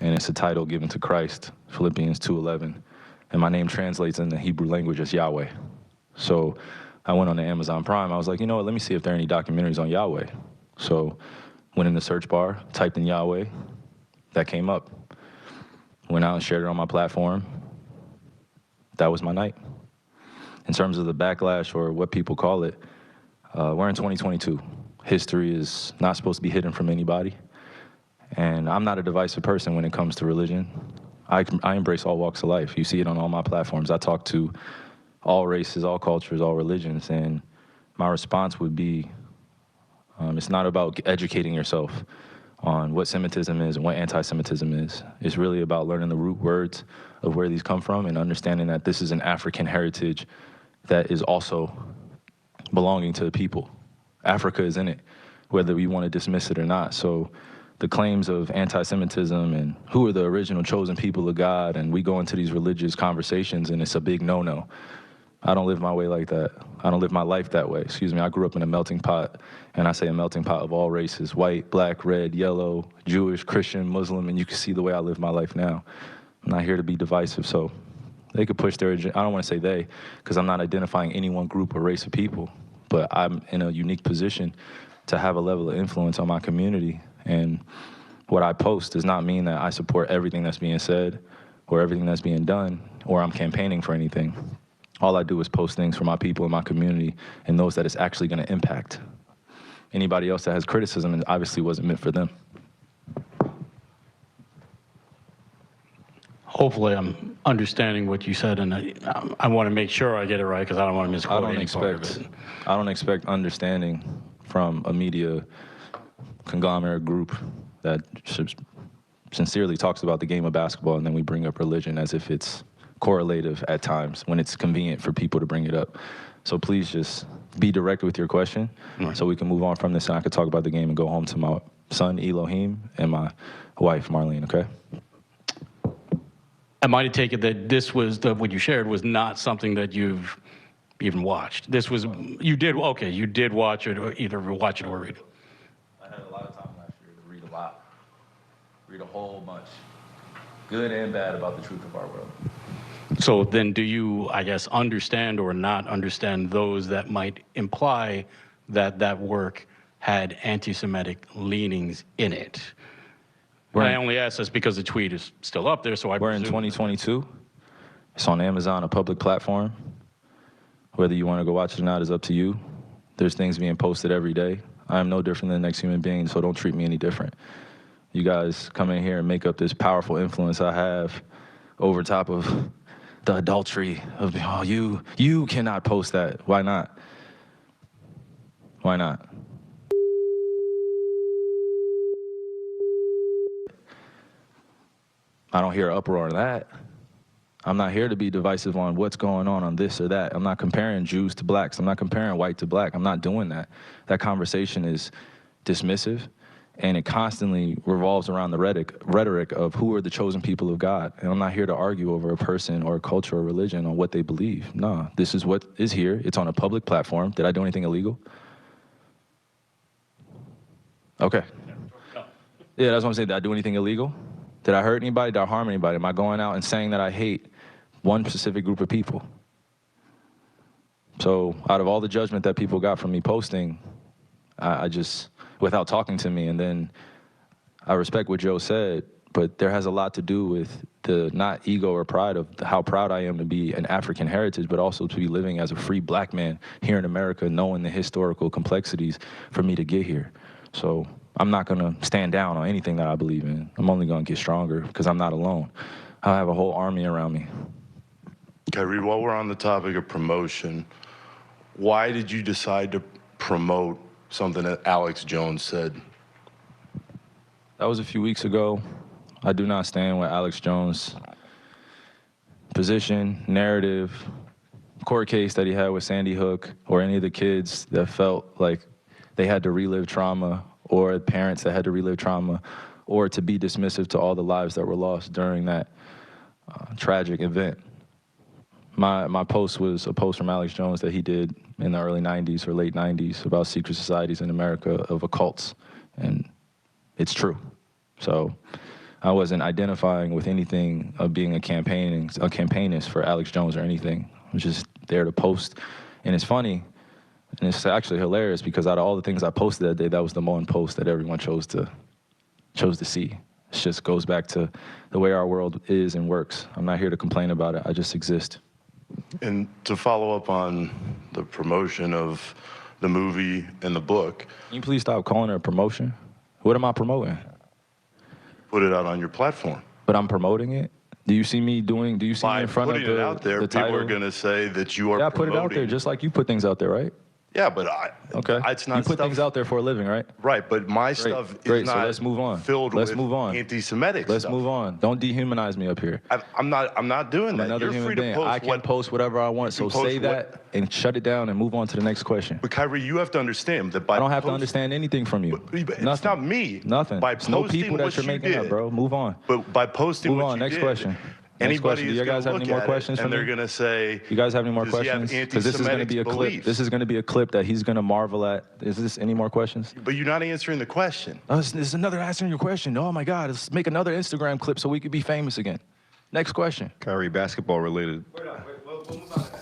and it's a title given to Christ, Philippians 2:11. And my name translates in the Hebrew language as Yahweh. So I went on to Amazon Prime. I was like, you know what, let me see if there are any documentaries on Yahweh. So went in the search bar, typed in Yahweh, that came up. Went out and shared it on my platform. That was my night. In terms of the backlash, or what people call it, we're in 2022. History is not supposed to be hidden from anybody. And I'm not a divisive person when it comes to religion. I embrace all walks of life. You see it on all my platforms. I talk to all races, all cultures, all religions, and my response would be, it's not about educating yourself on what Semitism is and what anti-Semitism is. It's really about learning the root words of where these come from and understanding that this is an African heritage that is also belonging to the people. Africa is in it, whether we want to dismiss it or not. So the claims of anti-Semitism and who are the original chosen people of God, and we go into these religious conversations and it's a big no-no. I don't live my way like that. I don't live my life that way. Excuse me, I grew up in a melting pot, and I say a melting pot of all races, white, black, red, yellow, Jewish, Christian, Muslim, and you can see the way I live my life now. I'm not here to be divisive, so they could push their agenda. I don't want to say they, because I'm not identifying any one group or race of people, but I'm in a unique position to have a level of influence on my community, and what I post does not mean that I support everything that's being said or everything that's being done, or I'm campaigning for anything. All I do is post things for my people in my community and those that it's actually going to impact. Anybody else that has criticism, it obviously wasn't meant for them. Hopefully I'm understanding what you said, and I want to make sure I get it right because I don't want to misquote any part of it. I don't expect understanding from a media conglomerate group that sincerely talks about the game of basketball, and then we bring up religion as if it's correlative at times when it's convenient for people to bring it up. So please just be direct with your question, so we can move on from this and I could talk about the game and go home to my son, Elohim, and my wife, Marlene, okay? I might take it that this was, what you shared was not something that you've even watched. This was, you did watch it, or either watch it or read it. I had a lot of time last year to read a lot, read a whole bunch, good and bad, about the truth of our world. So then do you, I guess, understand or not understand those that might imply that that work had anti-Semitic leanings in it? I only ask this because the tweet is still up there, so I We're in 2022. It's on Amazon, a public platform. Whether you want to go watch it or not is up to you. There's things being posted every day. I am no different than the next human being, so don't treat me any different. You guys come in here and make up this powerful influence I have over top of the adultery of, oh, you cannot post that. Why not? Why not? I don't hear uproar on that. I'm not here to be divisive on what's going on this or that. I'm not comparing Jews to blacks. I'm not comparing white to black. I'm not doing that. That conversation is dismissive, and it constantly revolves around the rhetoric of who are the chosen people of God. And I'm not here to argue over a person or a culture or religion on what they believe. No, this is what is here. It's on a public platform. Did I do anything illegal? Okay. Yeah, that's what I'm saying. Did I do anything illegal? Did I hurt anybody? Did I harm anybody? Am I going out and saying that I hate one specific group of people? So out of all the judgment that people got from me posting, I just, without talking to me, and then I respect what Joe said, but there has a lot to do with the not ego or pride of how proud I am to be an African heritage, but also to be living as a free black man here in America, knowing the historical complexities for me to get here. So I'm not gonna stand down on anything that I believe in. I'm only gonna get stronger because I'm not alone. I have a whole army around me. Okay, Reed, while we're on the topic of promotion, why did you decide to promote something that Alex Jones said? That was a few weeks ago. I do not stand with Alex Jones' position, narrative, court case that he had with Sandy Hook, or any of the kids that felt like they had to relive trauma, or parents that had to relive trauma, or to be dismissive to all the lives that were lost during that tragic event. My post was a post from Alex Jones that he did in the early 90s or late 90s about secret societies in America of occults, and it's true. So I wasn't identifying with anything of being a campaignist for Alex Jones or anything. I was just there to post. And it's funny, and it's actually hilarious because out of all the things I posted that day, that was the one post that everyone chose to see. It just goes back to the way our world is and works. I'm not here to complain about it. I just exist. And to follow up on the promotion of the movie and the book, Can you please stop calling it a promotion? What am I promoting? put it out on your platform. But I'm promoting it? Do you see me doing, do you see me By in front of putting it the, out there, the people title? are going to say that you are Yeah, I put it out there promoting. just like you put things out there, right? Yeah, but Okay. it's not You put stuff, things out there for a living, right? right? But my stuff Great. is So not let's move on. filled Let's with move on. anti-Semitic Let's stuff. move on. Don't dehumanize me up here. I'm not doing I'm that. another You're human free being. to post I can post whatever I want. So can post say that and shut it down and move on to the next question. But Kyrie, you have to understand that by I don't have to understand anything from you. But Nothing. it's not me. Nothing. By It's no posting people that what you're you making up, did, bro. Move on. But by posting Move what on. you Next did, question. Next anybody question. Do is you going guys to have look any more at questions it for and they're me? going to say, You guys have any more does he have questions? Because this is going to be a anti-Semitic clip. beliefs? This is going to be a clip that he's going to marvel at. Is this any more questions? But you're not answering the question. Oh, this is another answering your question. Oh my God, let's make another Instagram clip so we could be famous again. Next question. Kyrie, basketball related. We'll move on.